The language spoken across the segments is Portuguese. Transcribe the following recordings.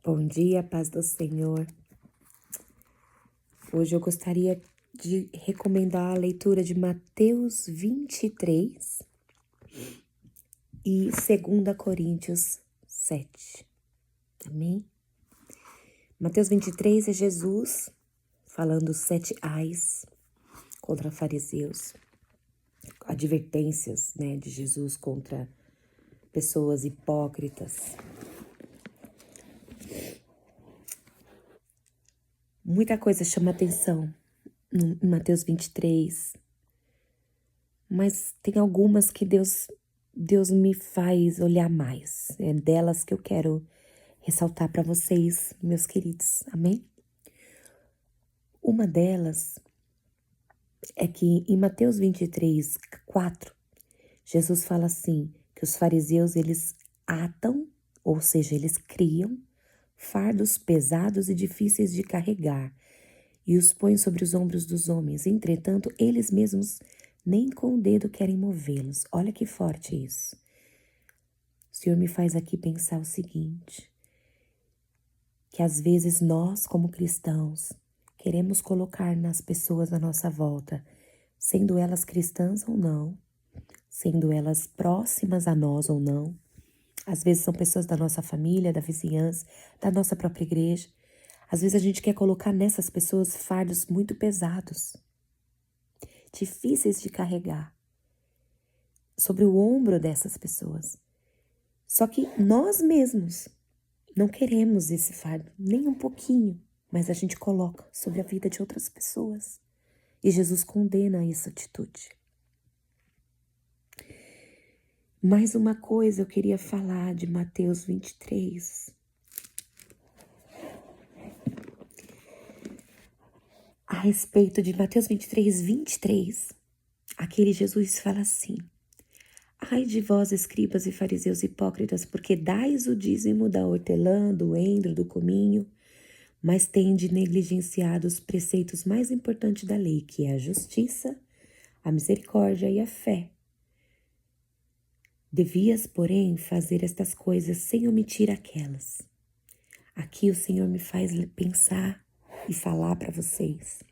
Bom dia, paz do Senhor. Hoje eu gostaria de recomendar a leitura de Mateus 23 e 2 Coríntios 7. Amém? Mateus 23 é Jesus falando 7 ais contra fariseus, advertências, de Jesus contra pessoas hipócritas. Muita coisa chama atenção em Mateus 23, mas tem algumas que Deus me faz olhar mais. É delas que eu quero ressaltar para vocês, meus queridos. Amém? Uma delas é que em Mateus 23, 4, Jesus fala assim, que os fariseus, eles atam, ou seja, eles criam fardos pesados e difíceis de carregar e os põem sobre os ombros dos homens. Entretanto, eles mesmos nem com o dedo querem movê-los. Olha que forte isso. O Senhor me faz aqui pensar o seguinte, que às vezes nós, como cristãos, queremos colocar nas pessoas à nossa volta, sendo elas cristãs ou não, sendo elas próximas a nós ou não. Às vezes são pessoas da nossa família, da vizinhança, da nossa própria igreja. Às vezes a gente quer colocar nessas pessoas fardos muito pesados, difíceis de carregar, sobre o ombro dessas pessoas. Só que nós mesmos não queremos esse fardo, nem um pouquinho, mas a gente coloca sobre a vida de outras pessoas. E Jesus condena essa atitude. Mais uma coisa eu queria falar de Mateus 23. A respeito de Mateus 23, 23, aquele Jesus fala assim: ai de vós, escribas e fariseus hipócritas, porque dais o dízimo da hortelã, do endro, do cominho, mas tende negligenciado os preceitos mais importantes da lei, que é a justiça, a misericórdia e a fé. Devias, porém, fazer estas coisas sem omitir aquelas. Aqui o Senhor me faz pensar e falar para vocês.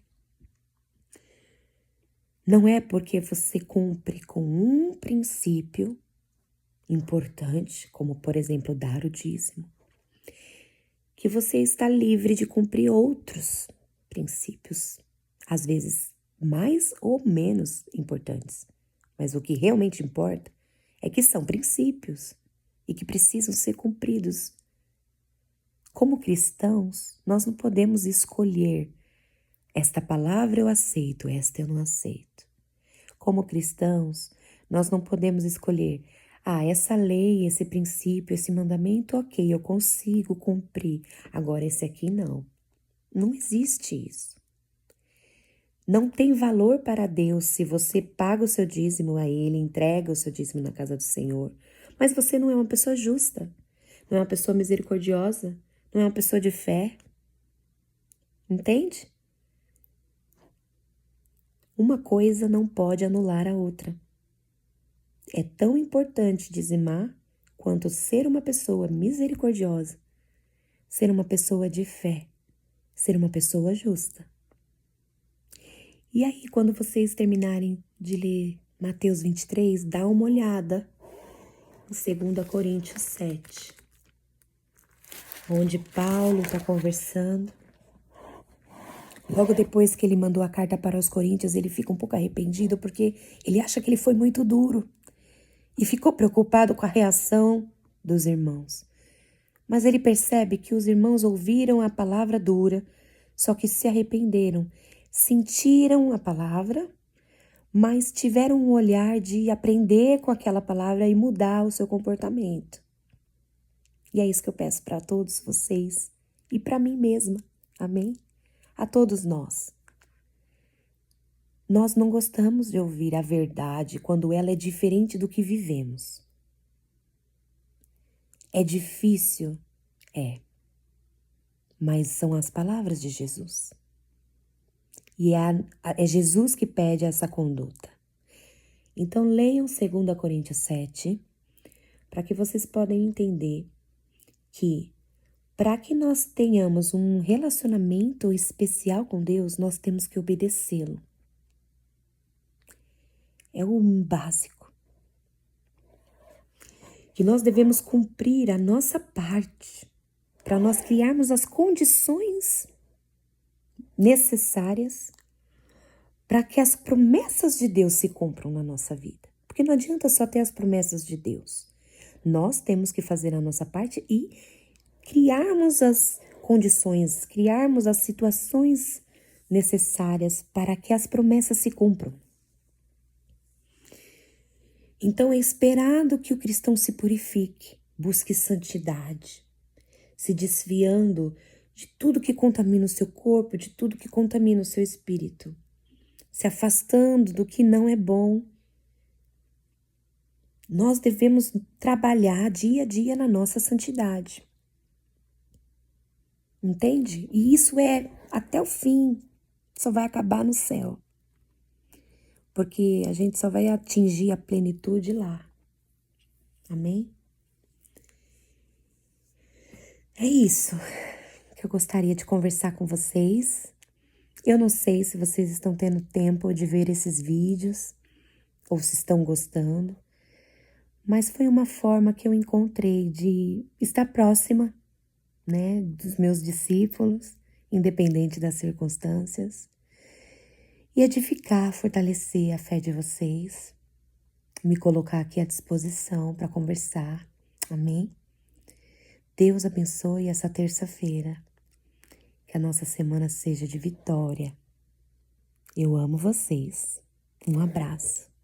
Não é porque você cumpre com um princípio importante, como por exemplo dar o dízimo, que você está livre de cumprir outros princípios, às vezes mais ou menos importantes. Mas o que realmente importa é que são princípios e que precisam ser cumpridos. Como cristãos, nós não podemos escolher esta palavra eu aceito, esta eu não aceito. Como cristãos, nós não podemos escolher essa lei, esse princípio, esse mandamento, ok, eu consigo cumprir. Agora esse aqui não. Não existe isso. Não tem valor para Deus se você paga o seu dízimo a Ele, entrega o seu dízimo na casa do Senhor, mas você não é uma pessoa justa, não é uma pessoa misericordiosa, não é uma pessoa de fé. Entende? Uma coisa não pode anular a outra. É tão importante dizimar quanto ser uma pessoa misericordiosa, ser uma pessoa de fé, ser uma pessoa justa. E aí, quando vocês terminarem de ler Mateus 23, dá uma olhada em 2 Coríntios 7, onde Paulo está conversando. Logo depois que ele mandou a carta para os coríntios, ele fica um pouco arrependido porque ele acha que ele foi muito duro e ficou preocupado com a reação dos irmãos. Mas ele percebe que os irmãos ouviram a palavra dura, só que se arrependeram, sentiram a palavra, mas tiveram um olhar de aprender com aquela palavra e mudar o seu comportamento. E é isso que eu peço para todos vocês e para mim mesma, amém? A todos nós. Nós não gostamos de ouvir a verdade quando ela é diferente do que vivemos. É difícil, mas são as palavras de Jesus. E é Jesus que pede essa conduta. Então leiam 2 Coríntios 7, para que vocês possam entender que Para que nós tenhamos um relacionamento especial com Deus, nós temos que obedecê-lo. É o básico. Que nós devemos cumprir a nossa parte para nós criarmos as condições necessárias para que as promessas de Deus se cumpram na nossa vida. Porque não adianta só ter as promessas de Deus. Nós temos que fazer a nossa parte e criarmos as condições, criarmos as situações necessárias para que as promessas se cumpram. Então é esperado que o cristão se purifique, busque santidade, se desviando de tudo que contamina o seu corpo, de tudo que contamina o seu espírito, se afastando do que não é bom. Nós devemos trabalhar dia a dia na nossa santidade. Entende? E isso é até o fim, só vai acabar no céu. Porque a gente só vai atingir a plenitude lá. Amém? É isso que eu gostaria de conversar com vocês. Eu não sei se vocês estão tendo tempo de ver esses vídeos ou se estão gostando, mas foi uma forma que eu encontrei de estar próxima, né, dos meus discípulos, independente das circunstâncias, e edificar, fortalecer a fé de vocês, me colocar aqui à disposição para conversar. Amém? Deus abençoe essa terça-feira. Que a nossa semana seja de vitória. Eu amo vocês. Um abraço.